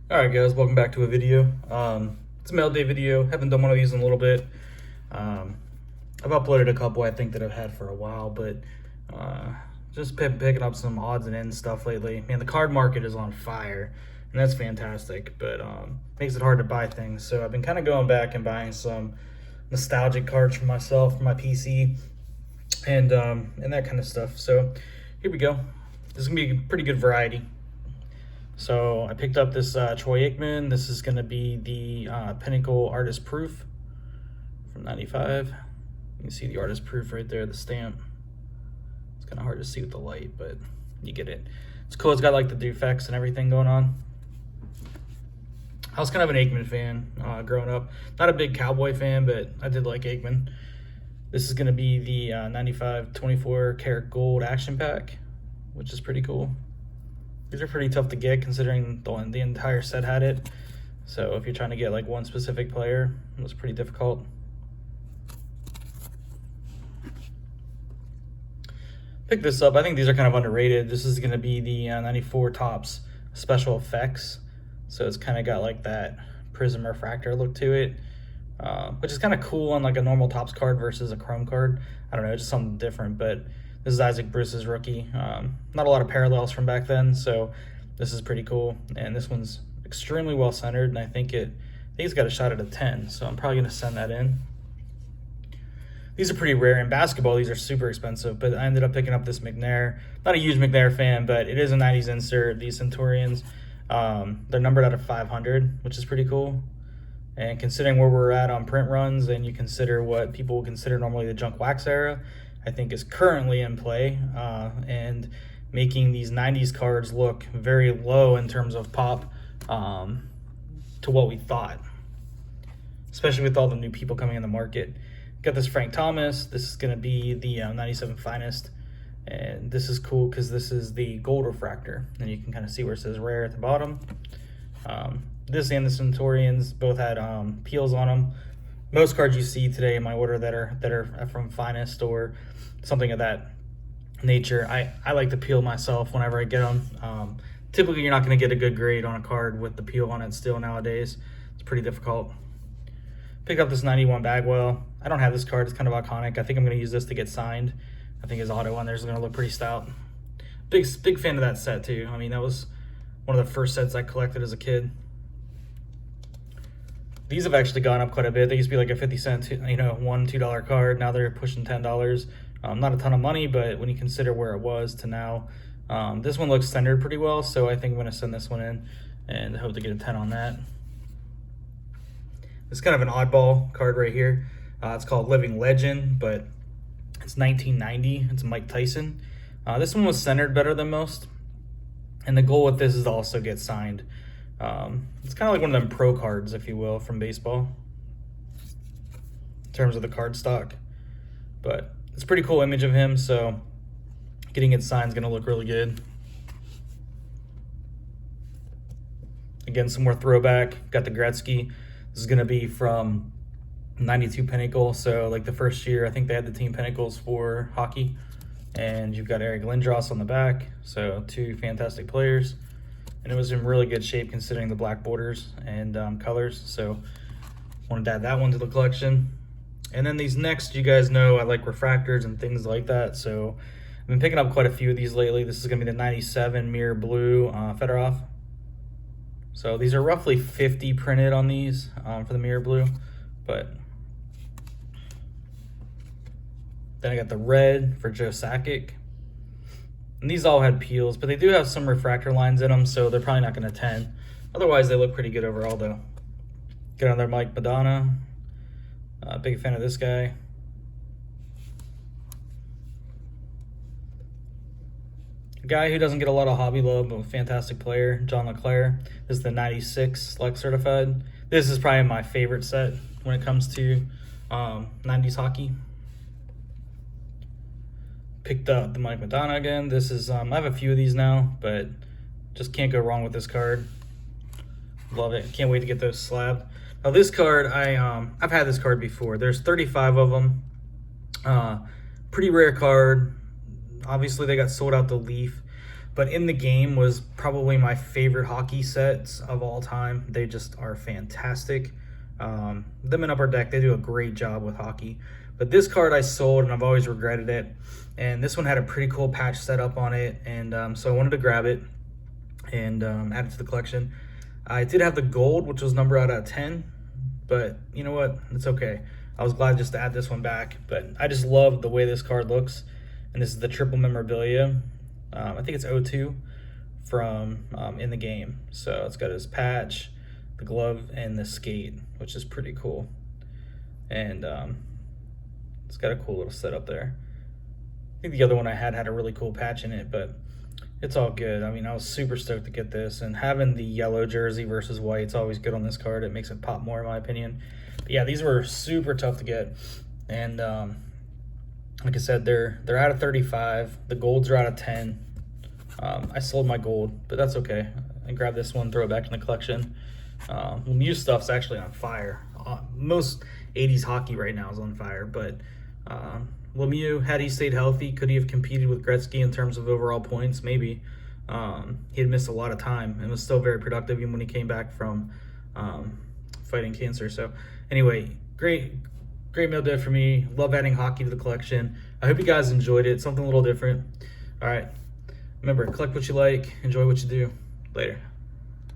Alright guys, welcome back to a video. It's a Mailday video. Haven't done one of these in a little bit. I've uploaded a couple I think that I've had for a while, but just picking up some odds and ends stuff lately. Man, the card market is on fire, and that's fantastic, but makes it hard to buy things. So I've been kind of going back and buying some nostalgic cards for myself, for my PC, and that kind of stuff. So here we go. This is gonna be a pretty good variety. So I picked up this Troy Aikman. This is going to be the Pinnacle Artist Proof from 95. You can see the Artist Proof right there, the stamp. It's kind of hard to see with the light, but you get it. It's cool. It's got like the defects and everything going on. I was kind of an Aikman fan growing up. Not a big Cowboy fan, but I did like Aikman. This is going to be the 95 24 karat gold action pack, which is pretty cool. These are pretty tough to get considering the entire set had it. So if you're trying to get like one specific player, it was pretty difficult. Pick this up. I think these are kind of underrated. This is going to be the 94 Topps Special Effects. So it's kind of got like that prism refractor look to it, which is kind of cool on like a normal Topps card versus a Chrome card. I don't know, just something different, but this is Isaac Bruce's rookie. Not a lot of parallels from back then, so this is pretty cool. And this one's extremely well centered, and I think it's got a shot at a 10, so I'm probably gonna send that in. These are pretty rare. In basketball, these are super expensive, but I ended up picking up this McNair. Not a huge McNair fan, but it is a 90s insert. These Centurions, they're numbered out of 500, which is pretty cool. And considering where we're at on print runs, and you consider what people would consider normally the junk wax era, I think is currently in play, and making these 90s cards look very low in terms of pop to what we thought, especially with all the new people coming in the market. Got this Frank Thomas. This is going to be the 97 Finest, and this is cool because this is the gold refractor, and you can kind of see where it says rare at the bottom. This and the Centurions both had peels on them. Most cards you see today in my order that are from Finest or something of that nature, I like to peel myself whenever I get them. Typically, you're not going to get a good grade on a card with the peel on it still nowadays. It's pretty difficult. Pick up this 91 Bagwell. I don't have this card. It's kind of iconic. I think I'm going to use this to get signed. I think his auto on there is going to look pretty stout. Big fan of that set, too. I mean, that was one of the first sets I collected as a kid. These have actually gone up quite a bit. They used to be like a 50-cent, $1, $2 card. Now they're pushing $10. Not a ton of money, but when you consider where it was to now, this one looks centered pretty well. So I think I'm going to send this one in and hope to get a 10 on that. It's kind of an oddball card right here. It's called Living Legend, but it's 1990. It's Mike Tyson. This one was centered better than most. And the goal with this is to also get signed. It's kind of like one of them pro cards, if you will, from baseball in terms of the card stock, but it's a pretty cool image of him, so getting it signed is going to look really good. Again, some more throwback. Got the Gretzky. This is going to be from 92 Pinnacle, so like the first year I think they had the team Pinnacles for hockey, and you've got Eric Lindros on the back, so two fantastic players. And it was in really good shape considering the black borders and colors. So wanted to add that one to the collection. And then these next, you guys know I like refractors and things like that. So I've been picking up quite a few of these lately. This is going to be the 97 Mirror Blue Fedorov. So these are roughly 50 printed on these for the Mirror Blue. But then I got the red for Joe Sakic. And these all had peels, but they do have some refractor lines in them, so they're probably not going to 10. Otherwise, they look pretty good overall, though. Get another Mike Madonna. Big fan of this guy. A guy who doesn't get a lot of hobby love, but a fantastic player, John LeClaire. This is the 96 Select Certified. This is probably my favorite set when it comes to 90s hockey. Picked up the Mike Madonna again. This is I have a few of these now, but just can't go wrong with this card. Love it. Can't wait to get those slabbed. Now this card, I've had this card before. There's 35 of them. Pretty rare card. Obviously they got sold out the Leaf, but in the game was probably my favorite hockey sets of all time. They just are fantastic. Them in Upper Deck, they do a great job with hockey. But this card I sold, and I've always regretted it. And this one had a pretty cool patch set up on it, and so I wanted to grab it and add it to the collection. I did have the gold, which was numbered out of 10, but you know what? It's okay. I was glad just to add this one back, but I just love the way this card looks. And this is the triple memorabilia. I think it's O2 from in the game. So it's got his patch, the glove, and the skate, which is pretty cool. And it's got a cool little setup there. I think the other one I had a really cool patch in it, but it's all good. I mean, I was super stoked to get this, and having the yellow jersey versus white, it's always good on this card. It makes it pop more, in my opinion. But yeah, these were super tough to get, and like I said, they're out of 35. The golds are out of 10. I sold my gold, but that's okay. I grabbed this one, throw it back in the collection. Lemieux stuff's actually on fire. Most 80s hockey right now is on fire, but Lemieux, had he stayed healthy, could he have competed with Gretzky in terms of overall points? Maybe. He had missed a lot of time and was still very productive even when he came back from fighting cancer. So anyway, great Mailday for me. Love adding hockey to the collection. I hope you guys enjoyed it. Something a little different. All right. Remember, collect what you like, enjoy what you do. Later.